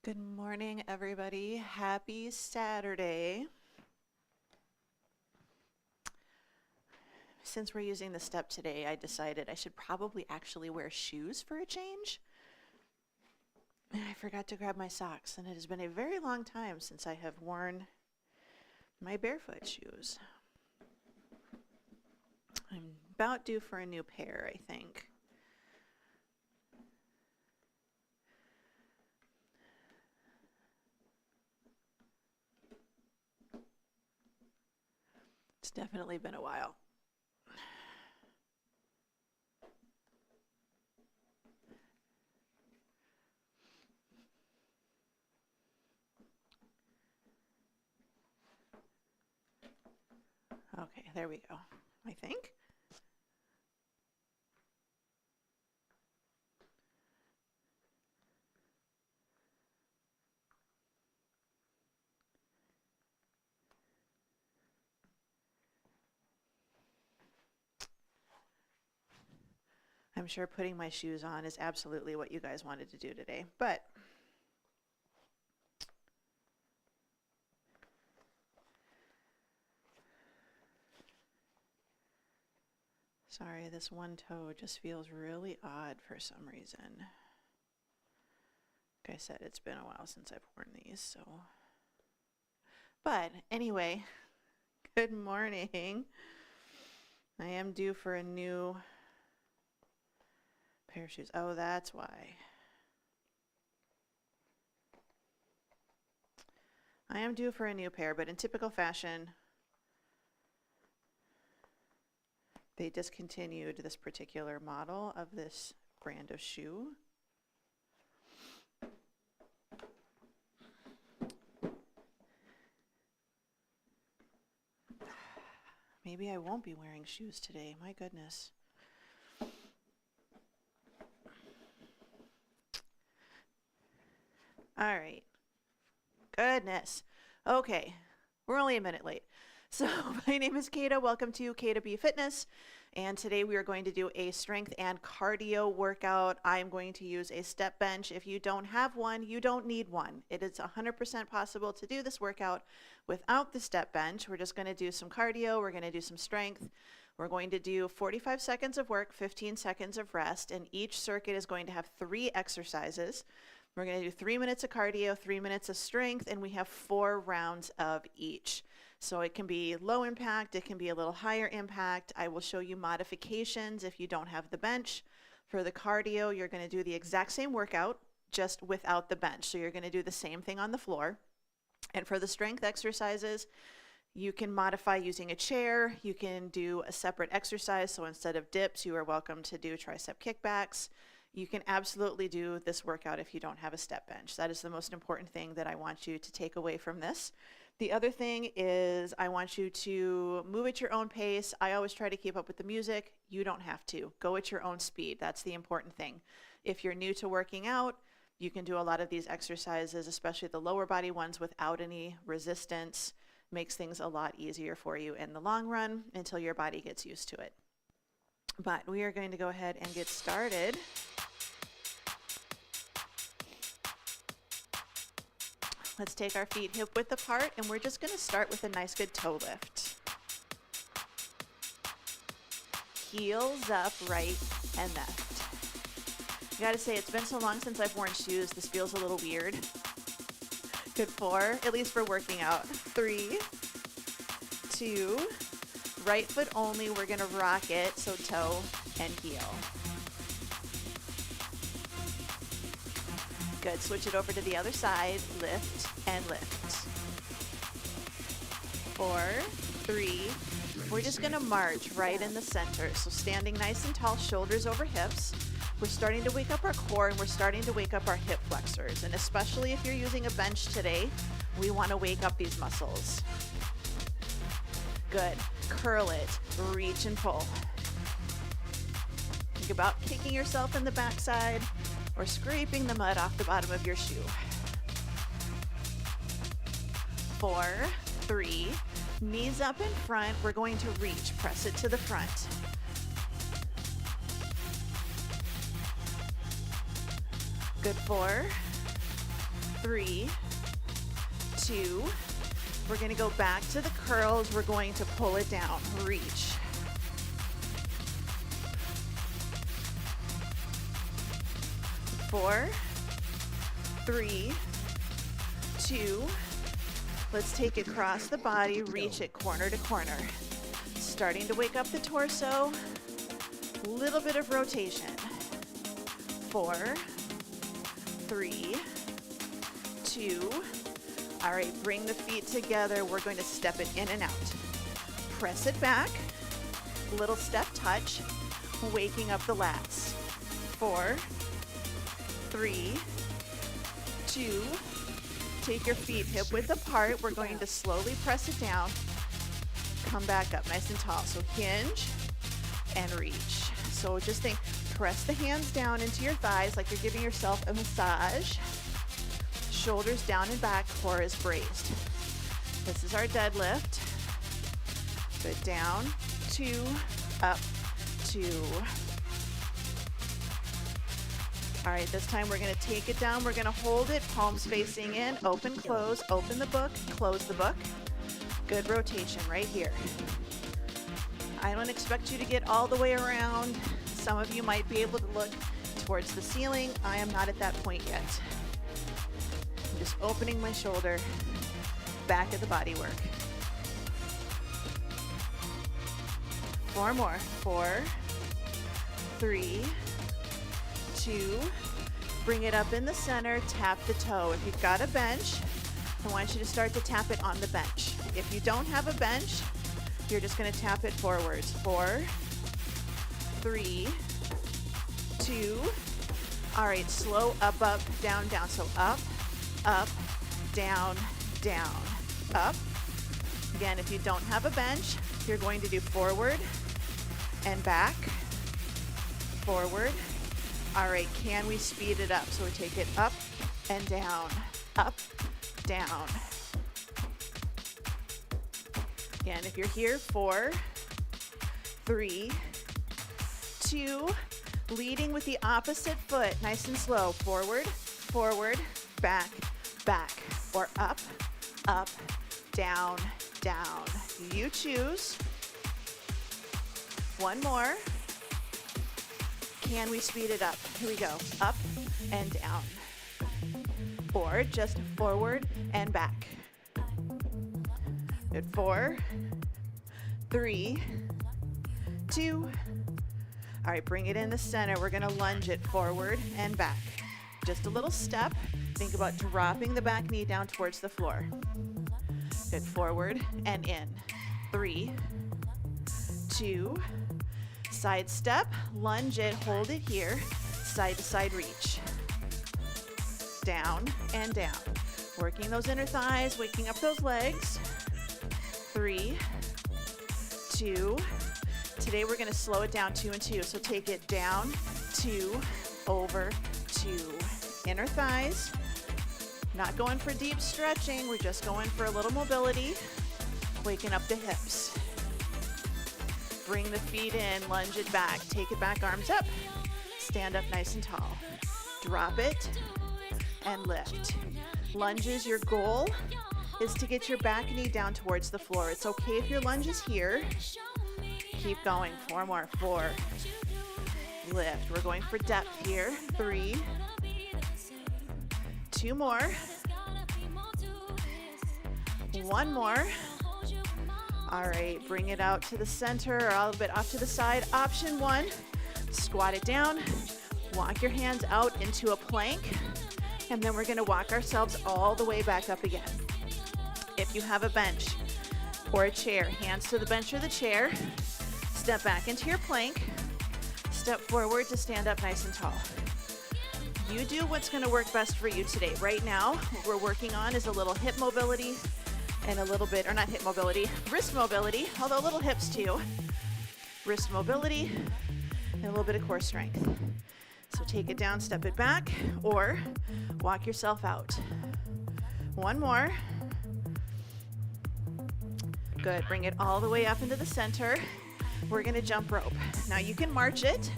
Good morning, everybody. Happy Saturday. Since we're using the step today, I decided I should probably actually wear shoes for a change. And I forgot to grab my socks, and it has been a very long time since I have worn my barefoot shoes. I'm about due for a new pair, I think. It's definitely been a while. Okay, there we go, I think. I'm sure putting my shoes on is absolutely what you guys wanted to do today, but sorry, this one toe just feels really odd for some reason. Like I said, it's been a while since I've worn these, so. But anyway, good morning. I am due for a new pair of shoes. Oh, that's why. I am due for a new pair, but in typical fashion, they discontinued this particular model of this brand of shoe. Maybe I won't be wearing shoes today. My goodness. All right. Goodness. Okay. We're only a minute late. So my name is Kata. Welcome to Kata B Fitness. And today we are going to do a strength and cardio workout. I am going to use a step bench. If you don't have one, you don't need one. It is 100% possible to do this workout without the step bench. We're just going to do some cardio. We're going to do some strength. We're going to do 45 seconds of work, 15 seconds of rest, and each circuit is going to have 3 exercises. We're going to do 3 minutes of cardio, 3 minutes of strength, and we have 4 rounds of each. So it can be low impact, it can be a little higher impact. I will show you modifications if you don't have the bench. For the cardio, you're going to do the exact same workout, just without the bench. So you're going to do the same thing on the floor. And for the strength exercises, you can modify using a chair. You can do a separate exercise. So instead of dips, you are welcome to do tricep kickbacks. You can absolutely do this workout if you don't have a step bench. That is the most important thing that I want you to take away from this. The other thing is I want you to move at your own pace. I always try to keep up with the music. You don't have to. Go at your own speed. That's the important thing. If you're new to working out, you can do a lot of these exercises, especially the lower body ones, without any resistance. Makes things a lot easier for you in the long run until your body gets used to it. But we are going to go ahead and get started. Let's take our feet hip width apart, and we're just going to start with a nice good toe lift. Heels up, right and left. I gotta say, it's been so long since I've worn shoes, this feels a little weird. Good. 4, at least for working out. 3, 2, right foot only, we're gonna rock it, so toe and heel. Good, switch it over to the other side, lift and lift. 4, 3, we're just gonna march right in the center. So standing nice and tall, shoulders over hips. We're starting to wake up our core and we're starting to wake up our hip flexors. And especially if you're using a bench today, we wanna wake up these muscles. Good, curl it, reach and pull. Think about kicking yourself in the backside or scraping the mud off the bottom of your shoe. 4, 3, knees up in front. We're going to reach, press it to the front. Good. 4, 3, 2. We're going to go back to the curls. We're going to pull it down. Reach. 4, 3, 2. Let's take it across the body. Reach it corner to corner. Starting to wake up the torso. Little bit of rotation. 4, 3, 2. All right, bring the feet together. We're going to step it in and out. Press it back. Little step touch. Waking up the lats. 4, 3, 2. Take your feet hip width apart. We're going to slowly press it down. Come back up nice and tall. So hinge and reach. So just think, press the hands down into your thighs like you're giving yourself a massage. Shoulders down and back, core is braced. This is our deadlift. Good, down, 2, up, 2. All right, this time we're gonna take it down. We're gonna hold it, palms facing in, open, close, open the book, close the book. Good rotation right here. I don't expect you to get all the way around. Some of you might be able to look towards the ceiling. I am not at that point yet. I'm just opening my shoulder, back at the body work. 4 more. 4, 3, 2. Bring it up in the center, tap the toe. If you've got a bench, I want you to start to tap it on the bench. If you don't have a bench, you're just going to tap it forwards. 4, 3, 2. All right, slow up, up, down, down. So up, down, down, up. Again, if you don't have a bench, you're going to do forward and back, forward. All right, can we speed it up? So we take it up and down, up, down. Again, if you're here, 4, 3, 2, leading with the opposite foot, nice and slow. Forward, forward, back, back, or up, up, down, down. You choose. 1 more. Can we speed it up? Here we go. Up and down. Or just forward and back. Good. 4, 3, 2. All right, bring it in the center. We're gonna lunge it forward and back. Just a little step. Think about dropping the back knee down towards the floor. Good. Forward and in. 3, 2. Side step, lunge it, hold it here. Side to side reach. Down and down. Working those inner thighs, waking up those legs. 3, 2. Today we're gonna slow it down 2 and 2. So take it down, 2, over, 2. Inner thighs. Not going for deep stretching. We're just going for a little mobility. Waking up the hips. Bring the feet in, lunge it back. Take it back, arms up. Stand up nice and tall. Drop it and lift. Lunges, your goal is to get your back knee down towards the floor. It's okay if your lunge is here. Keep going. 4 more. 4. Lift. We're going for depth here. 3. 2 more. 1 more. All right, bring it out to the center or a little bit off to the side. Option 1, squat it down. Walk your hands out into a plank. And then we're gonna walk ourselves all the way back up again. If you have a bench or a chair, hands to the bench or the chair. Step back into your plank. Step forward to stand up nice and tall. You do what's gonna work best for you today. Right now, what we're working on is a little hip mobility and a little bit, or not hip mobility, wrist mobility, although little hips too. Wrist mobility and a little bit of core strength. So take it down, step it back, or walk yourself out. 1 more. Good, bring it all the way up into the center. We're gonna jump rope. Now you can march it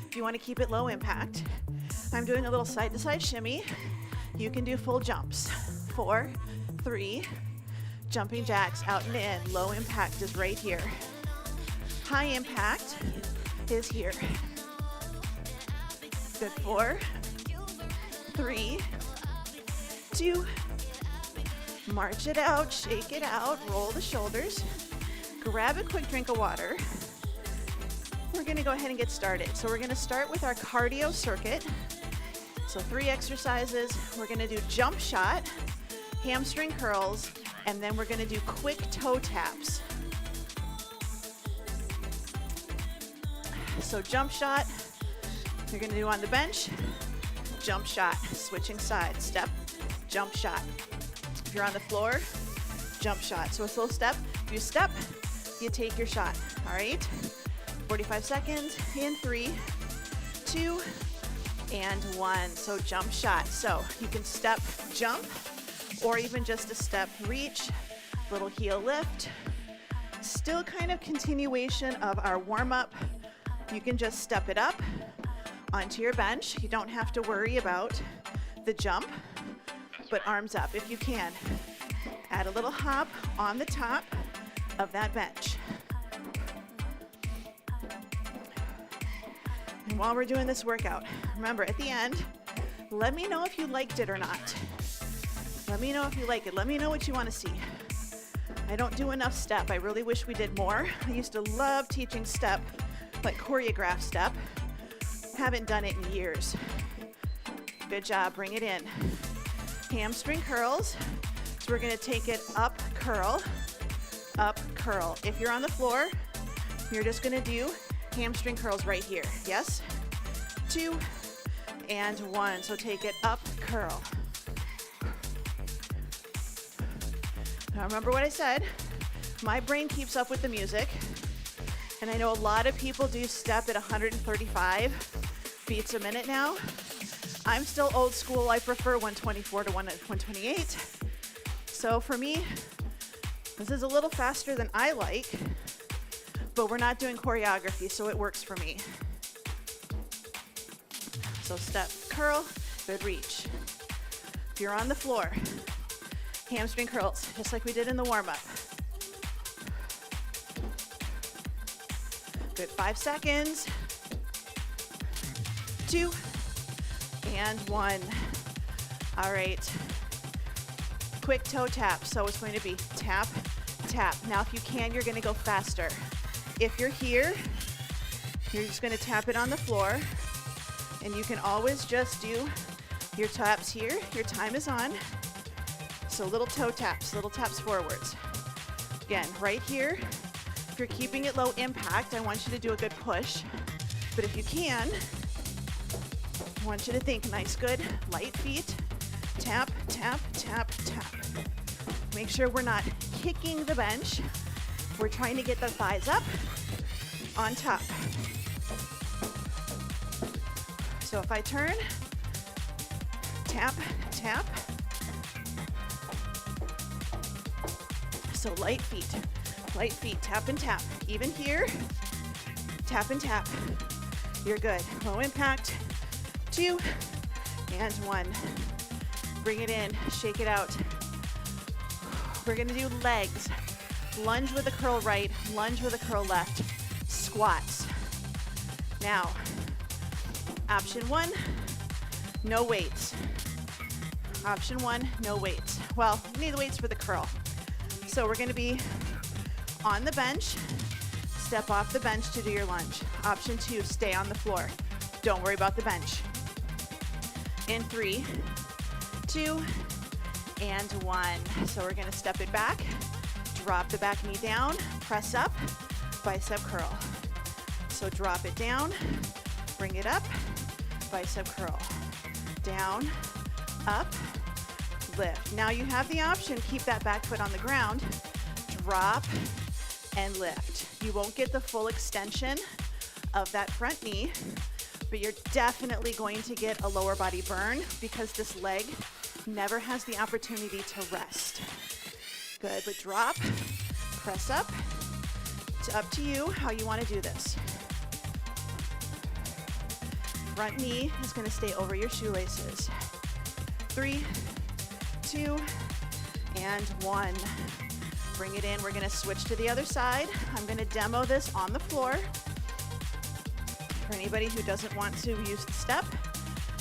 if you wanna keep it low impact. I'm doing a little side to side shimmy. You can do full jumps. 4, 3, jumping jacks out and in. Low impact is right here. High impact is here. Good. 4, 3, 2, march it out, shake it out, roll the shoulders, grab a quick drink of water. We're gonna go ahead and get started. So we're gonna start with our cardio circuit. So 3 exercises. We're gonna do jump shot, hamstring curls, and then we're gonna do quick toe taps. So jump shot, you're gonna do on the bench, jump shot, switching sides, step, jump shot. If you're on the floor, jump shot. So a slow step, if you step, you take your shot, all right? 45 seconds in 3, 2, and 1. So jump shot. So you can step, jump, or even just a step, reach, little heel lift. Still kind of continuation of our warm up. You can just step it up onto your bench. You don't have to worry about the jump, but arms up if you can. Add a little hop on the top of that bench. And while we're doing this workout, remember at the end, let me know if you liked it or not. Let me know if you like it. Let me know what you want to see. I don't do enough step. I really wish we did more. I used to love teaching step, like choreographed step. Haven't done it in years. Good job, bring it in. Hamstring curls. So we're gonna take it up, curl, up, curl. If you're on the floor, you're just gonna do hamstring curls right here. Yes? 2 and 1. So take it up, curl. Now remember what I said. My brain keeps up with the music. And I know a lot of people do step at 135 beats a minute now. I'm still old school. I prefer 124 to 128. So for me, this is a little faster than I like, but we're not doing choreography, so it works for me. So step, curl, good reach. If you're on the floor, hamstring curls, just like we did in the warm-up. Good, 5 seconds. 2 and 1. All right. Quick toe tap. So it's going to be tap, tap. Now if you can, you're going to go faster. If you're here, you're just going to tap it on the floor. And you can always just do your taps here. Your time is on. So little toe taps, little taps forwards. Again, right here. If you're keeping it low impact, I want you to do a good push. But if you can, I want you to think nice, good, light feet. Tap, tap, tap, tap. Make sure we're not kicking the bench. We're trying to get the thighs up on top. So if I turn, tap, tap. So light feet, tap and tap. Even here, tap and tap. You're good. Low impact, 2 and 1. Bring it in, shake it out. We're gonna do legs. Lunge with a curl right, lunge with a curl left, squats. Now, option 1, no weights. Option 1, no weights. Well, you need the weights for the curl. So we're gonna be on the bench, step off the bench to do your lunge. Option 2, stay on the floor. Don't worry about the bench. In 3, 2, and 1. So we're gonna step it back, drop the back knee down, press up, bicep curl. So drop it down, bring it up, bicep curl. Down, up, lift. Now you have the option, keep that back foot on the ground, drop, and lift. You won't get the full extension of that front knee, but you're definitely going to get a lower body burn because this leg never has the opportunity to rest. Good, but drop, press up. It's up to you how you want to do this. Front knee is going to stay over your shoelaces. 3, 2, and 1. Bring it in. We're going to switch to the other side. I'm going to demo this on the floor. For anybody who doesn't want to use the step,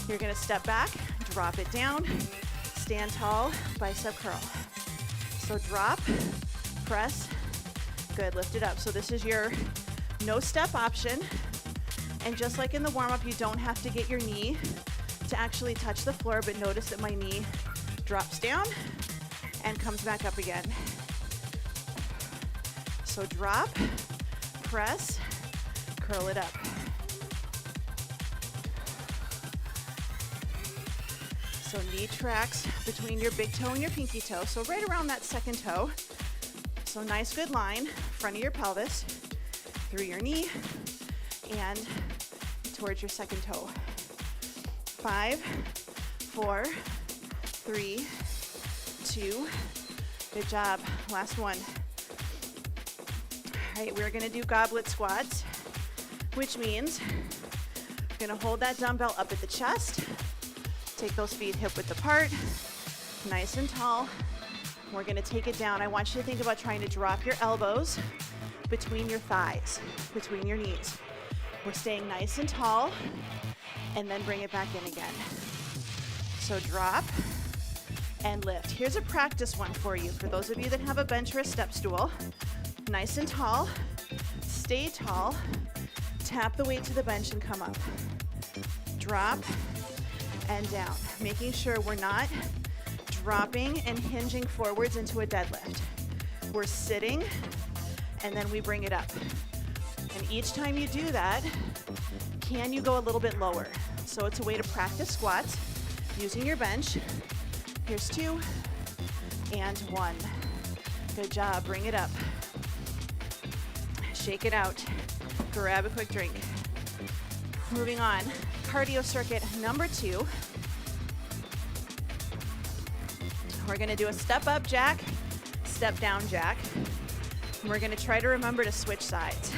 you're going to step back, drop it down, stand tall, bicep curl. So drop, press, good, lift it up. So this is your no step option. And just like in the warm-up, you don't have to get your knee to actually touch the floor, but notice that my knee drops down and comes back up again. So drop, press, curl it up. So knee tracks between your big toe and your pinky toe. So right around that second toe. So nice, good line, front of your pelvis, through your knee, and towards your second toe. 5, 4, 3, 2, good job. Last one. All right, we're gonna do goblet squats, which means we're gonna hold that dumbbell up at the chest, take those feet hip width apart, nice and tall. We're gonna take it down. I want you to think about trying to drop your elbows between your thighs, between your knees. We're staying nice and tall, and then bring it back in again. So drop and lift. Here's a practice one for you. For those of you that have a bench or a step stool, nice and tall, stay tall, tap the weight to the bench and come up. Drop and down, making sure we're not dropping and hinging forwards into a deadlift. We're sitting and then we bring it up. And each time you do that, can you go a little bit lower? So it's a way to practice squats using your bench. Here's 2 and 1. Good job, bring it up. Shake it out, grab a quick drink. Moving on, cardio circuit number 2. We're gonna do a step up jack, step down jack. And we're gonna try to remember to switch sides.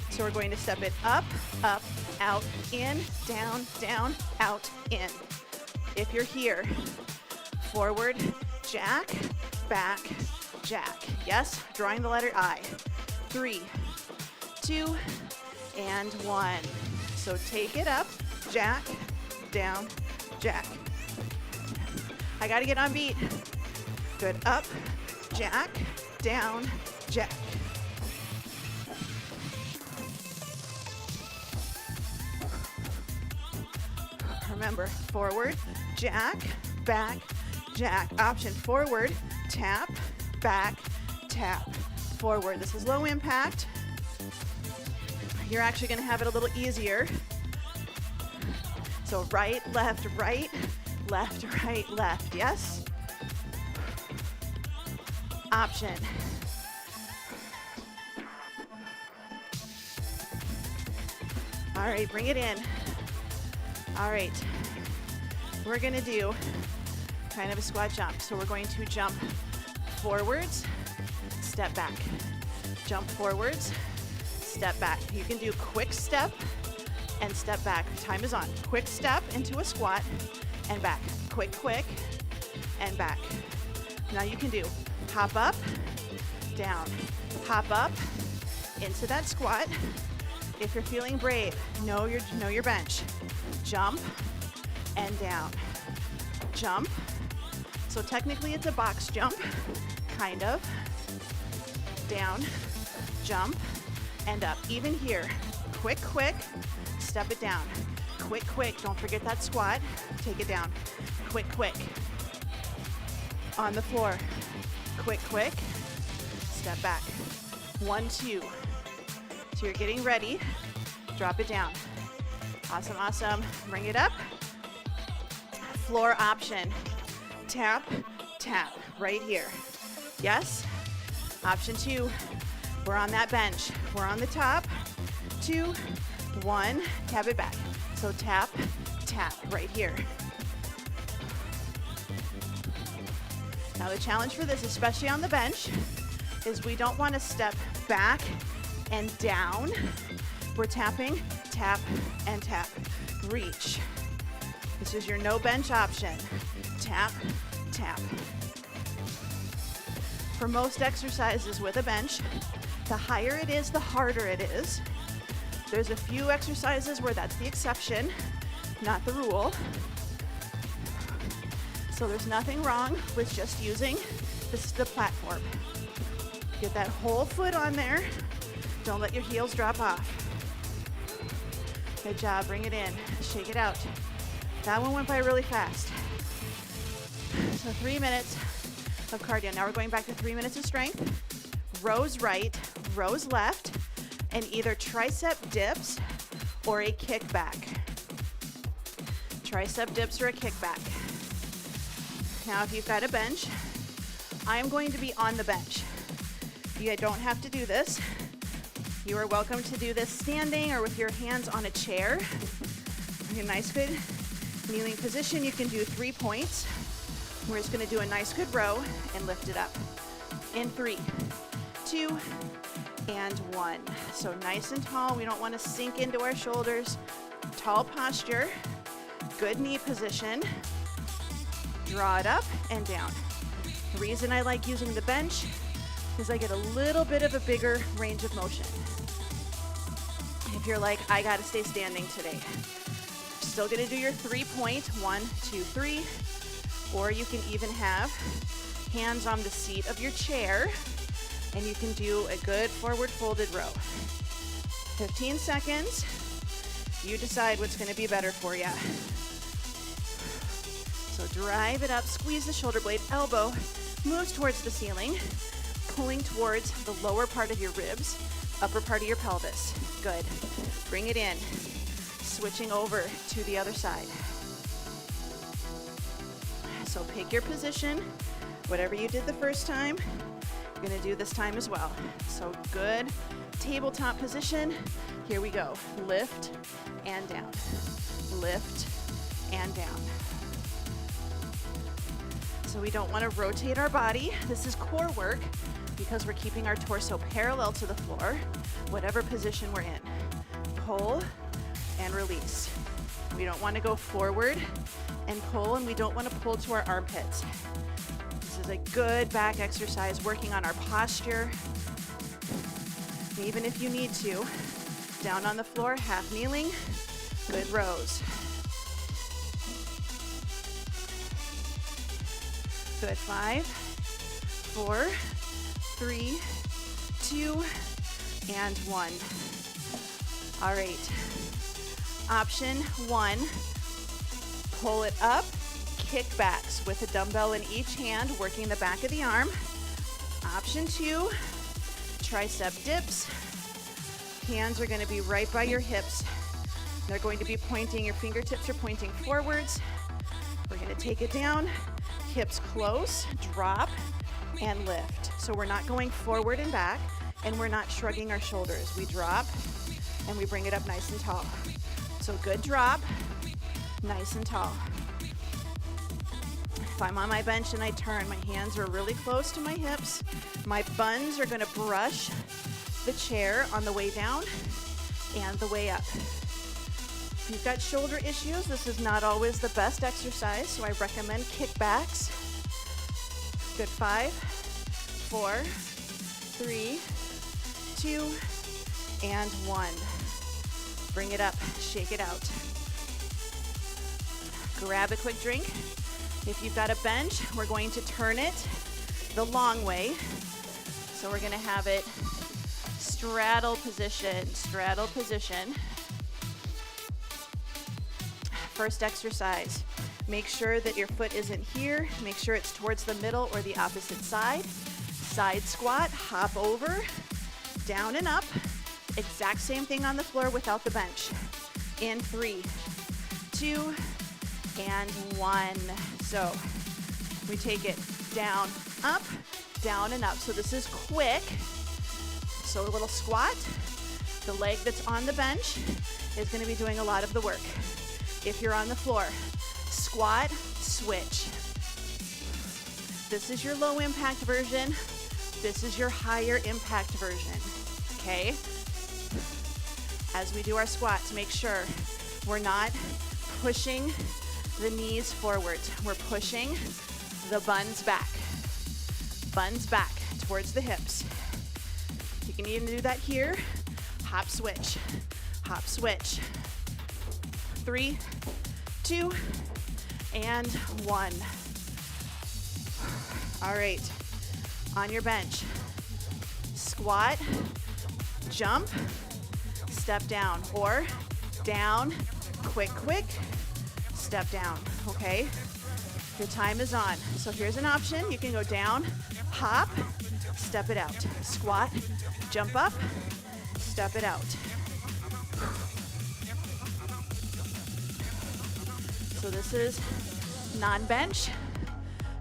So we're going to step it up, up, out, in, down, down, out, in. If you're here, forward, jack, back, jack. Yes, drawing the letter I. 3, 2, and 1. So take it up, jack, down, jack. I gotta get on beat. Good, up, jack, down, jack. Remember, forward, jack, back, jack. Option forward, tap, back, tap. Forward. This is low impact. You're actually going to have it a little easier. So right, left, right, yes? Option. All right, bring it in. All right, we're going to do kind of a squat jump. So we're going to jump forwards, step back, jump forwards, step back. You can do quick step and step back. Time is on. Quick step into a squat and back. Quick, quick, and back. Now you can do hop up, down, hop up into that squat. If you're feeling brave, know your bench. Jump and down. Jump. So technically it's a box jump, kind of. Down, jump, and up. Even here, quick, quick, step it down. Quick, quick, don't forget that squat. Take it down. Quick, quick. On the floor. Quick, quick, step back. 1, 2. So you're getting ready. Drop it down. Awesome, awesome. Bring it up. Floor option. Tap, tap, right here. Yes? Option 2, we're on that bench. We're on the top. 2, 1, tap it back. So tap, tap, right here. Now the challenge for this, especially on the bench, is we don't want to step back and down. We're tapping, tap, and tap. Reach. This is your no bench option. tap, tap. For most exercises with a bench, the higher it is, the harder it is. There's a few exercises where that's the exception, not the rule. So there's nothing wrong with just using the platform. Get that whole foot on there. Don't let your heels drop off. Good job, bring it in, shake it out. That one went by really fast. So 3 minutes of cardio. Now we're going back to 3 minutes of strength. Rows right, rows left, and either tricep dips or a kickback. Tricep dips or a kickback. Now if you've got a bench, I'm going to be on the bench. You don't have to do this. You are welcome to do this standing or with your hands on a chair. In a nice good kneeling position, you can do 3 points. We're just going to do a nice good row and lift it up. In 3, 2, and 1. So nice and tall. We don't want to sink into our shoulders. Tall posture. Good knee position. Draw it up and down. The reason I like using the bench is I get a little bit of a bigger range of motion. If you're like, I gotta stay standing today, still gonna do your 3 point, 1, 2, 3, or you can even have hands on the seat of your chair and you can do a good forward folded row. 15 seconds, you decide what's gonna be better for you. So drive it up, squeeze the shoulder blade, elbow moves towards the ceiling, pulling towards the lower part of your ribs, upper part of your pelvis. Good. Bring it in. Switching over to the other side. So pick your position. Whatever you did the first time, you're going to do this time as well. So good tabletop position. Here we go. Lift and down. Lift and down. So we don't want to rotate our body. This is core work because we're keeping our torso parallel to the floor, whatever position we're in. Pull and release. We don't want to go forward and pull, and we don't want to pull to our armpits. This is a good back exercise, working on our posture. Even if you need to, down on the floor, half kneeling, good rows. Good, 5, 4, 3, 2, and 1. All right. Option 1, pull it up, kickbacks with a dumbbell in each hand, working the back of the arm. Option 2, tricep dips. Hands are going to be right by your hips. They're going to be pointing, your fingertips are pointing forwards. We're going to take it down, hips close, drop, and lift. So we're not going forward and back, and we're not shrugging our shoulders. We drop, and we bring it up nice and tall. So good drop, nice and tall. If I'm on my bench and I turn, my hands are really close to my hips. My buns are going to brush the chair on the way down and the way up. If you've got shoulder issues, this is not always the best exercise, so I recommend kickbacks. Good, 5, 4, 3, 2, and 1. Bring it up, shake it out. Grab a quick drink. If you've got a bench, we're going to turn it the long way. So we're going to have it straddle position, straddle position. First exercise, make sure that your foot isn't here. Make sure it's towards the middle or the opposite side. Side squat, hop over, down and up. Exact same thing on the floor without the bench. In 3, 2, and 1. So we take it down, and up. So this is quick. So a little squat. The leg that's on the bench is going to be doing a lot of the work. If you're on the floor, squat, switch. This is your low impact version. This is your higher impact version, okay? As we do our squats, make sure we're not pushing the knees forwards. We're pushing the buns back towards the hips. You can even do that here. Hop switch, 3, 2, and 1. All right, on your bench, squat, jump, step down, or down, quick, step down, okay? Your time is on. So here's an option. You can go down, hop, step it out. Squat, jump up, step it out. So this is non-bench.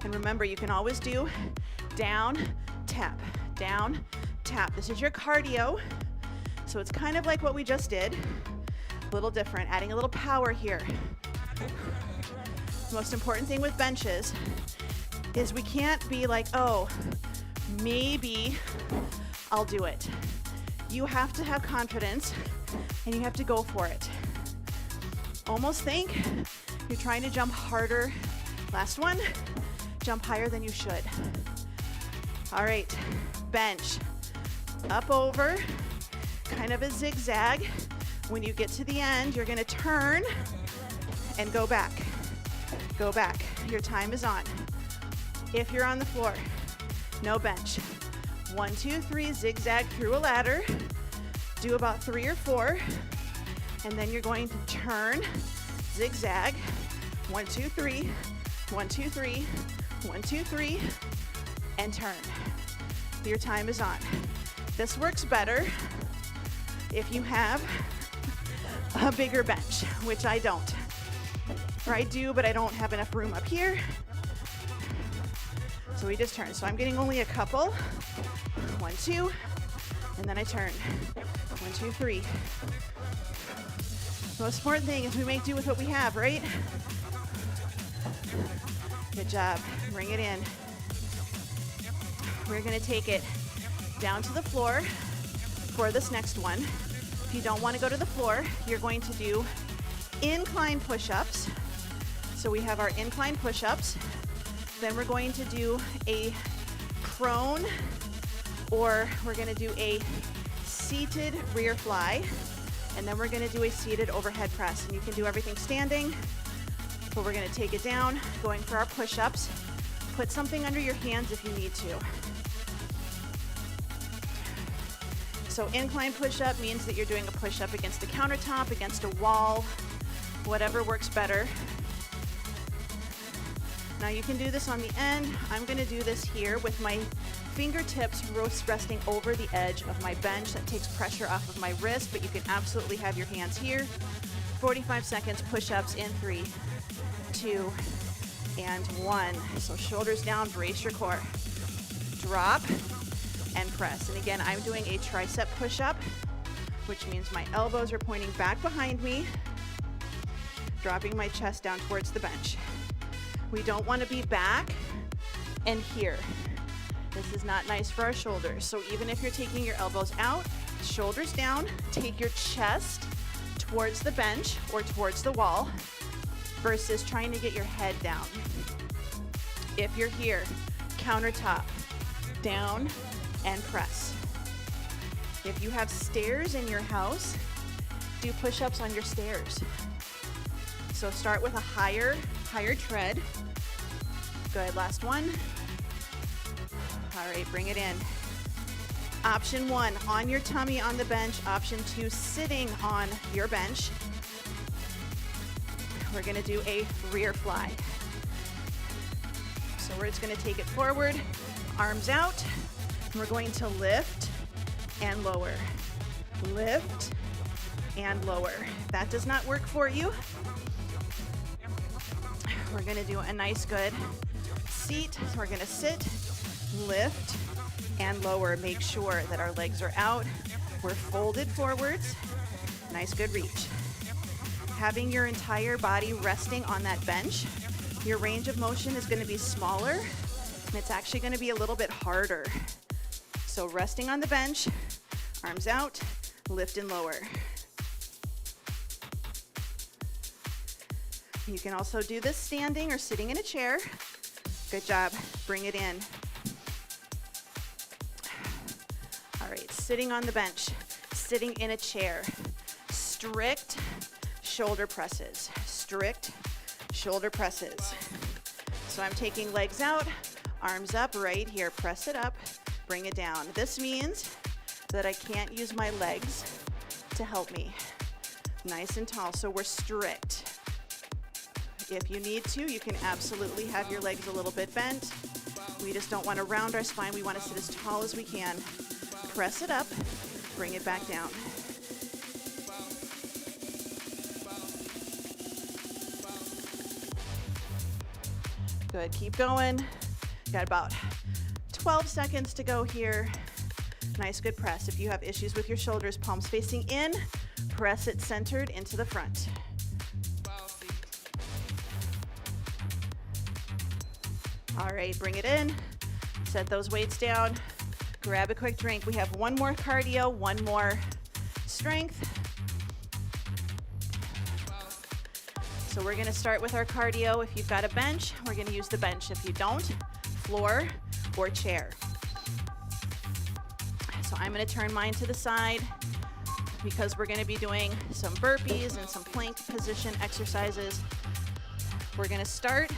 And remember, you can always do down, tap, down, tap. This is your cardio. So it's kind of like what we just did. A little different, adding a little power here. The most important thing with benches is we can't be like, oh, maybe I'll do it. You have to have confidence and you have to go for it. Almost think you're trying to jump harder. Last one, jump higher than you should. All right, bench, up over, kind of a zigzag. When you get to the end, you're gonna turn and go back. Go back. Your time is on. If you're on the floor, no bench. 1, 2, 3, zigzag through a ladder. Do about 3 or 4. And then you're going to turn, zigzag. 1, 2, 3, 1, 2, 3, 1, 2, 3, and turn. Your time is on. This works better if you have a bigger bench, which I don't. Or I do, but I don't have enough room up here. So we just turn. So I'm getting only a couple. 1, 2, and then I turn. 1, 2, 3. The most important thing is we make do with what we have, right? Good job. Bring it in. We're gonna take it down to the floor for this next one. If you don't want to go to the floor, you're going to do incline push-ups. So we have our incline push-ups. Then we're going to do a prone, or we're going to do a seated rear fly. And then we're going to do a seated overhead press. And you can do everything standing, but we're going to take it down, going for our push-ups. Put something under your hands if you need to. So incline push-up means that you're doing a push-up against the countertop, against a wall, whatever works better. Now you can do this on the end. I'm gonna do this here with my fingertips resting over the edge of my bench. That takes pressure off of my wrist, but you can absolutely have your hands here. 45 seconds, push-ups in 3, 2, and 1. So shoulders down, brace your core. Drop and press. And again, I'm doing a tricep push-up, which means my elbows are pointing back behind me, dropping my chest down towards the bench. We don't want to be back and here. This is not nice for our shoulders. So even if you're taking your elbows out, shoulders down, take your chest towards the bench or towards the wall versus trying to get your head down. If you're here, countertop, down, and press. If you have stairs in your house, do push-ups on your stairs. So start with a higher tread. Good, last one. All right, bring it in. Option 1, on your tummy on the bench. Option 2, sitting on your bench. We're gonna do a rear fly. So we're just gonna take it forward, arms out. We're going to lift and lower. Lift and lower. If that does not work for you, we're gonna do a nice good seat. So we're gonna sit, lift, and lower. Make sure that our legs are out. We're folded forwards. Nice good reach. Having your entire body resting on that bench, your range of motion is gonna be smaller, and it's actually gonna be a little bit harder. So resting on the bench, arms out, lift and lower. You can also do this standing or sitting in a chair. Good job. Bring it in. All right, sitting on the bench, sitting in a chair. Strict shoulder presses. Strict shoulder presses. So I'm taking legs out, arms up right here. Press it up, bring it down. This means that I can't use my legs to help me. Nice and tall, so we're strict. If you need to, you can absolutely have your legs a little bit bent. We just don't want to round our spine. We want to sit as tall as we can. Press it up, bring it back down. Good, keep going. Got about 12 seconds to go here. Nice, good press. If you have issues with your shoulders, palms facing in, press it centered into the front. All right, bring it in. Set those weights down. Grab a quick drink. We have one more cardio, one more strength. So we're gonna start with our cardio. If you've got a bench, we're gonna use the bench. If you don't, floor or chair. So I'm gonna turn mine to the side because we're gonna be doing some burpees and some plank position exercises. We're gonna start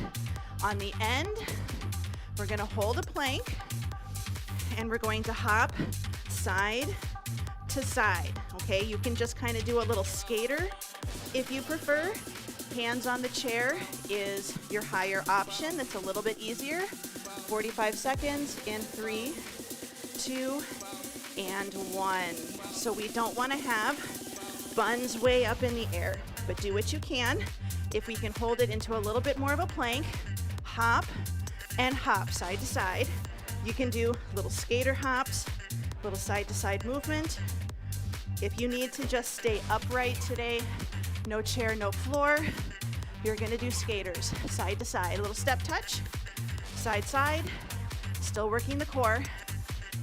on the end. We're gonna hold a plank and we're going to hop side to side, okay? You can just kind of do a little skater if you prefer. Hands on the chair is your higher option. That's a little bit easier. 45 seconds in 3, 2, and 1. So we don't want to have buns way up in the air, but do what you can. If we can hold it into a little bit more of a plank, hop and hop side to side. You can do little skater hops, little side to side movement. If you need to just stay upright today, no chair, no floor, you're gonna do skaters, side to side. A little step touch, side, side, still working the core.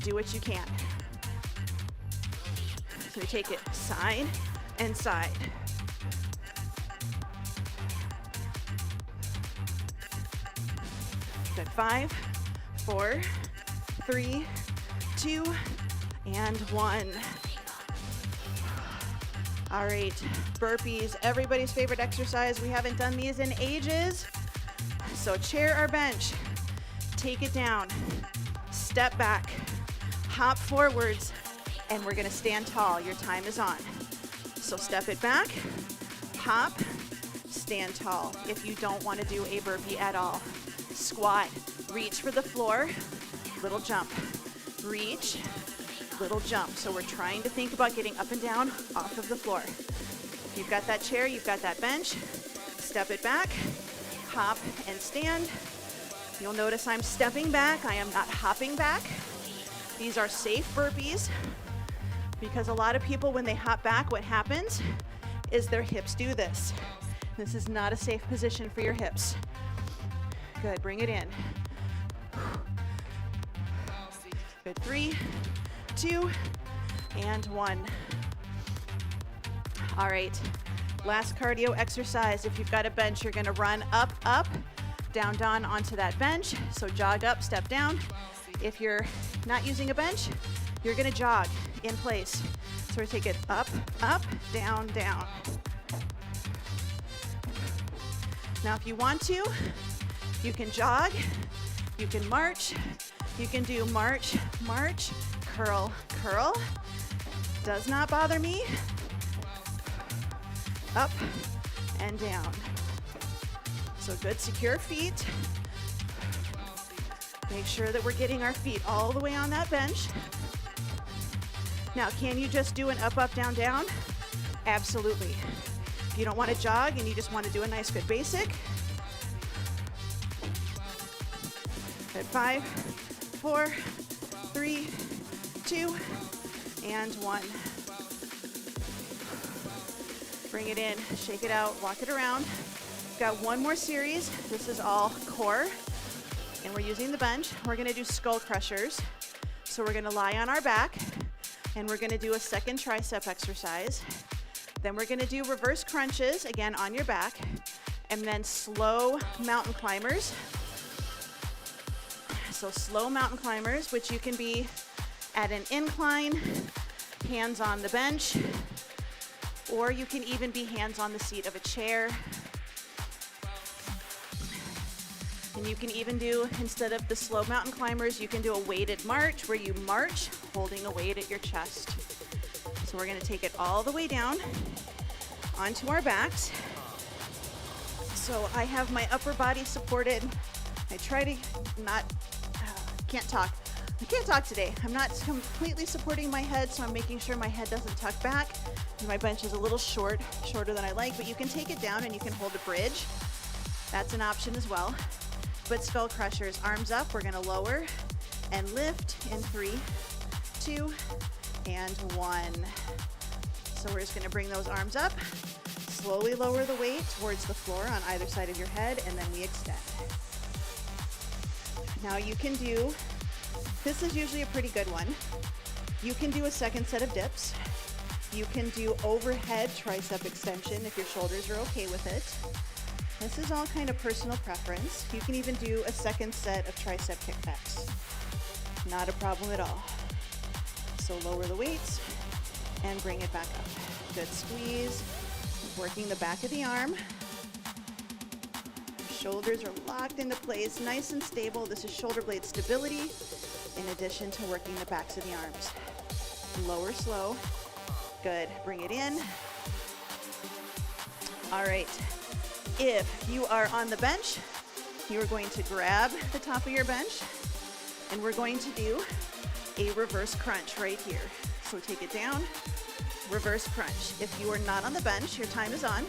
Do what you can. So we take it side and side. Good, 5, 4, 3, 2, and 1. All right, burpees, everybody's favorite exercise. We haven't done these in ages. So chair or bench, take it down, step back, hop forwards, and we're gonna stand tall. Your time is on. So step it back, hop, stand tall. If you don't wanna do a burpee at all, squat, reach for the floor, little jump, reach, little jump. So we're trying to think about getting up and down off of the floor. You've got that chair, you've got that bench, step it back, hop and stand. You'll notice I'm stepping back, I am not hopping back. These are safe burpees because a lot of people, when they hop back, what happens is their hips do this. This is not a safe position for your hips. Good, bring it in. Good, 3, 2, and 1. All right, last cardio exercise. If you've got a bench, you're gonna run up, up, down, down onto that bench. So jog up, step down. If you're not using a bench, you're gonna jog in place. So we take it up, up, down, down. Now if you want to, you can jog, you can march, you can do march, march, curl, curl. Does not bother me. Up and down. So good, secure feet. Make sure that we're getting our feet all the way on that bench. Now, can you just do an up, up, down, down? Absolutely. If you don't want to jog and you just want to do a nice, good basic. Good, 5, 4, 3, 2, and 1. Bring it in, shake it out, walk it around. Got one more series. This is all core, and we're using the bench. We're gonna do skull crushers. So we're gonna lie on our back, and we're gonna do a second tricep exercise. Then we're gonna do reverse crunches, again on your back, And then slow mountain climbers. So slow mountain climbers, which you can be at an incline, hands on the bench, or you can even be hands on the seat of a chair. And you can even do, instead of the slow mountain climbers, you can do a weighted march where you march holding a weight at your chest. So we're going to take it all the way down onto our backs. So I have my upper body supported. I try to not, can't talk. I can't talk today. I'm not completely supporting my head, so I'm making sure my head doesn't tuck back. And my bench is a little shorter than I like, but you can take it down and you can hold a bridge. That's an option as well. But skull crushers, arms up, we're gonna lower and lift in 3, 2, and 1. So we're just gonna bring those arms up, slowly lower the weight towards the floor on either side of your head, and then we extend. Now you can do, this is usually a pretty good one. You can do a second set of dips. You can do overhead tricep extension if your shoulders are okay with it. This is all kind of personal preference. You can even do a second set of tricep kickbacks. Not a problem at all. So lower the weights and bring it back up. Good squeeze, working the back of the arm. Shoulders are locked into place, nice and stable. This is shoulder blade stability in addition to working the backs of the arms. Lower slow. Good, bring it in. All right. If you are on the bench, you are going to grab the top of your bench and we're going to do a reverse crunch right here. So take it down, reverse crunch. If you are not on the bench, your time is on,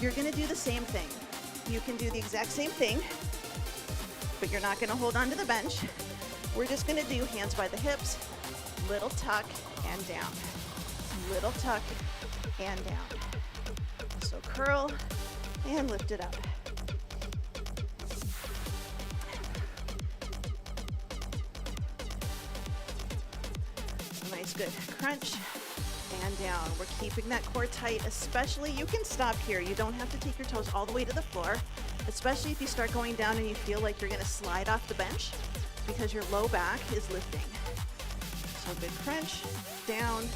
you're gonna do the same thing. You can do the exact same thing, but you're not gonna hold on to the bench. We're just gonna do hands by the hips, little tuck and down. Little tuck and down. So curl and lift it up. So nice, good crunch and down. We're keeping that core tight, especially you can stop here. You don't have to take your toes all the way to the floor, especially if you start going down and you feel like you're gonna slide off the bench because your low back is lifting. So good crunch, down.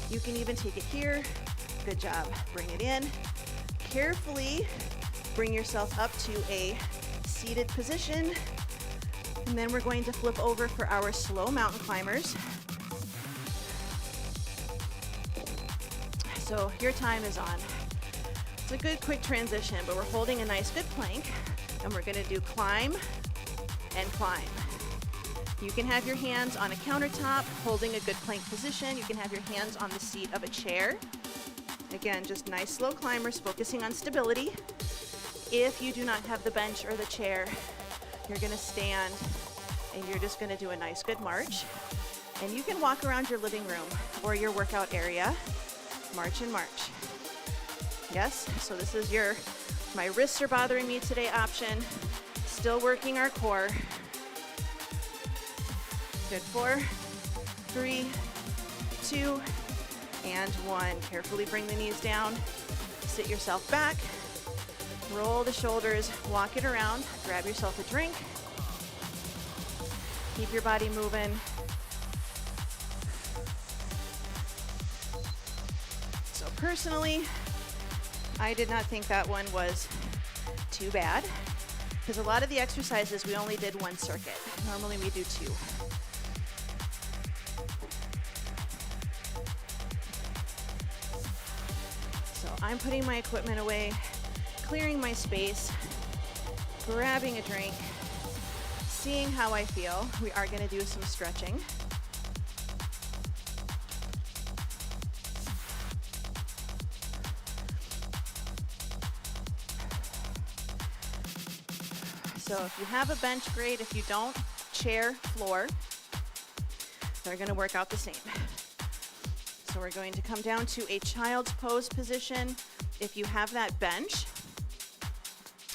You can even take it here. Good job. Bring it in. Carefully bring yourself up to a seated position. And then we're going to flip over for our slow mountain climbers. So your time is on. It's a good quick transition, but we're holding a nice good plank and we're gonna do climb and climb. You can have your hands on a countertop, holding a good plank position. You can have your hands on the seat of a chair. Again, just nice slow climbers, focusing on stability. If you do not have the bench or the chair, you're gonna stand and you're just gonna do a nice good march. And you can walk around your living room or your workout area, march and march. Yes, so this is your, my wrists are bothering me today option. Still working our core. Good, 4, 3, 2, and 1. Carefully bring the knees down. Sit yourself back. Roll the shoulders, walk it around. Grab yourself a drink. Keep your body moving. So personally, I did not think that one was too bad because a lot of the exercises we only did one circuit. Normally we do 2. I'm putting my equipment away, clearing my space, grabbing a drink, seeing how I feel. We are going to do some stretching. So if you have a bench, great. If you don't, chair, floor. They're going to work out the same. So we're going to come down to a child's pose position. If you have that bench,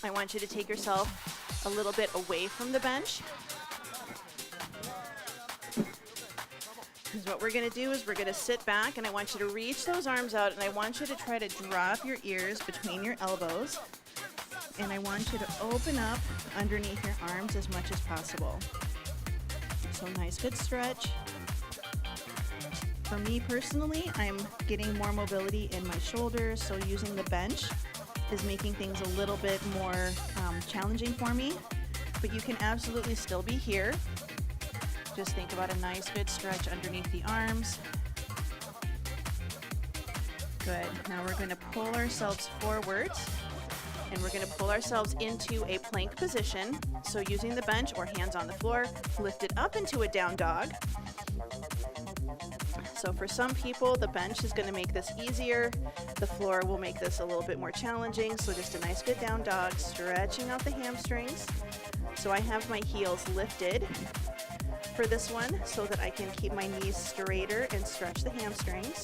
I want you to take yourself a little bit away from the bench. Because what we're going to do is we're going to sit back and I want you to reach those arms out and I want you to try to drop your ears between your elbows and I want you to open up underneath your arms as much as possible. So nice good stretch. For me personally, I'm getting more mobility in my shoulders, so using the bench is making things a little bit more challenging for me, but you can absolutely still be here. Just think about a nice good stretch underneath the arms. Good. Now we're going to pull ourselves forwards, and we're going to pull ourselves into a plank position. So using the bench or hands on the floor, lift it up into a down dog. So for some people, the bench is going to make this easier. The floor will make this a little bit more challenging. So just a nice good down dog, stretching out the hamstrings. So I have my heels lifted for this one so that I can keep my knees straighter and stretch the hamstrings.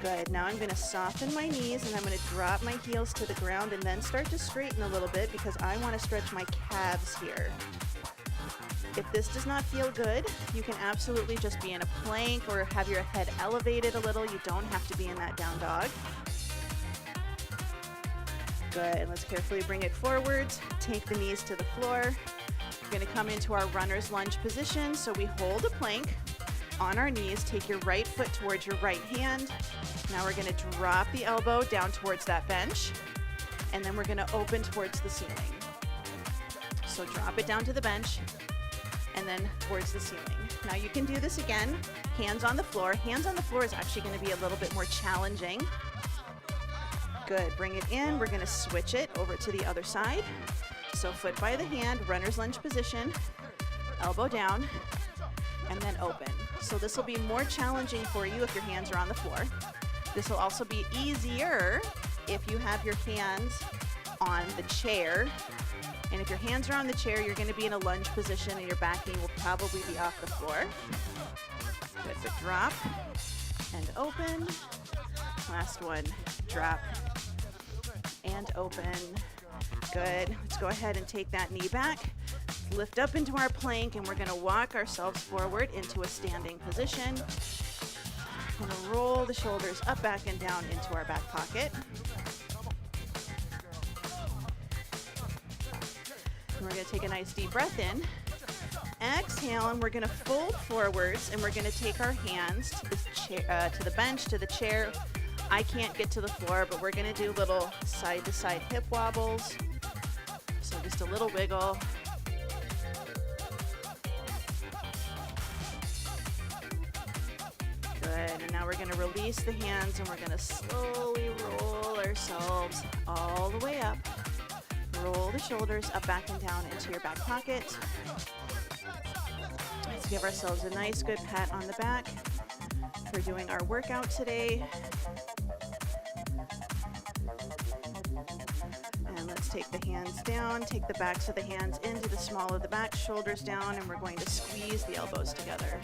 Good. Now I'm going to soften my knees, and I'm going to drop my heels to the ground and then start to straighten a little bit because I want to stretch my calves here. If this does not feel good, you can absolutely just be in a plank or have your head elevated a little. You don't have to be in that down dog. Good. And let's carefully bring it forwards. Take the knees to the floor. We're going to come into our runner's lunge position. So we hold a plank on our knees. Take your right foot towards your right hand. Now we're going to drop the elbow down towards that bench, and then we're going to open towards the ceiling. So drop it down to the bench and then towards the ceiling. Now you can do this again, hands on the floor. Hands on the floor is actually going to be a little bit more challenging. Good. Bring it in. We're going to switch it over to the other side. So foot by the hand, runner's lunge position, elbow down, and then open. So this will be more challenging for you if your hands are on the floor. This will also be easier if you have your hands on the chair. And if your hands are on the chair, you're going to be in a lunge position and your back knee will probably be off the floor. Good. So drop and open. Last one. Drop and open. Good. Let's go ahead and take that knee back. Lift up into our plank, and we're going to walk ourselves forward into a standing position. We're going to roll the shoulders up, back, and down into our back pocket. And we're going to take a nice deep breath in. Exhale, and we're going to fold forwards, and we're going to take our hands to the chair, to the bench, to the chair. I can't get to the floor, but we're going to do little side-to-side hip wobbles. So just a little wiggle. Good, and now we're going to release the hands, and we're going to slowly roll ourselves all the way up. Roll the shoulders up, back, and down into your back pocket. Let's give ourselves a nice good pat on the back for doing our workout today. And let's take the hands down, take the backs of the hands into the small of the back, shoulders down, and we're going to squeeze the elbows together.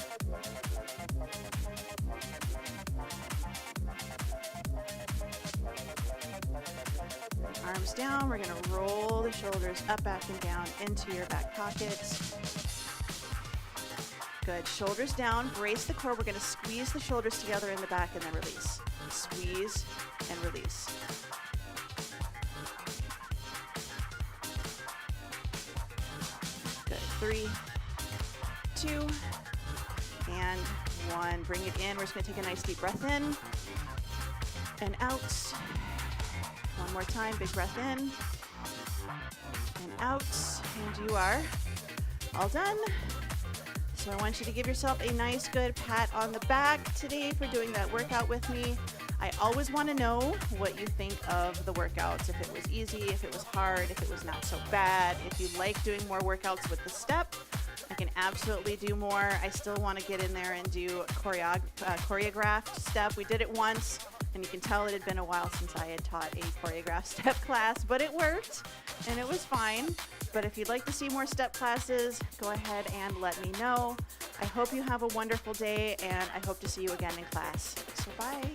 Arms down, we're going to roll the shoulders up, back, and down into your back pockets. Good. Shoulders down, brace the core. We're going to squeeze the shoulders together in the back and then release. Squeeze and release. Good. 3, 2, and 1. Bring it in. We're just going to take a nice deep breath in and out. One more time, big breath in and out, and you are all done. So I want you to give yourself a nice good pat on the back today for doing that workout with me. I always want to know what you think of the workouts, if it was easy, if it was hard, if it was not so bad. If you like doing more workouts with the step, I can absolutely do more. I still want to get in there and do a choreographed step. We did it once, and you can tell it had been a while since I had taught a choreographed step class, but it worked and it was fine. But if you'd like to see more step classes, go ahead and let me know. I hope you have a wonderful day, and I hope to see you again in class. So bye.